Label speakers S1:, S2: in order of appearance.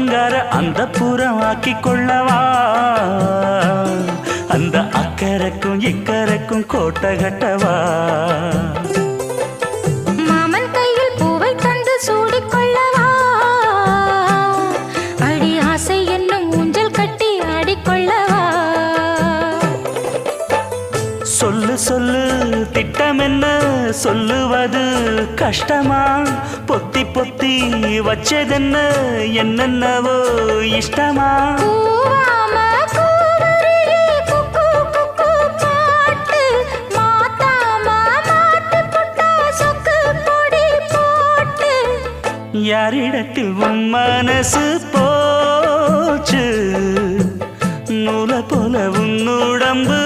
S1: அலங்கார அந்த புறமாக்கி கொள்ளவா அந்த அக்கறைக்கும் இக்கரைக்கும் கோட்டை கட்டவா
S2: மாமன் கையில் பூவை தந்து சூடிக்கொள்ளவா அடி ஆசை என்னும் ஊஞ்சல் கட்டி ஆடிக்கொள்ளவா
S1: சொல்லு சொல்லு திட்டம் என்ன சொல்லுவது கஷ்டமா பொத்தி பொத்தி வச்சதென்ன என்னென்னவோ இஷ்டமா யாரிடத்தில் உன் மனசு போச்சு நூலை போல உன் உடம்பு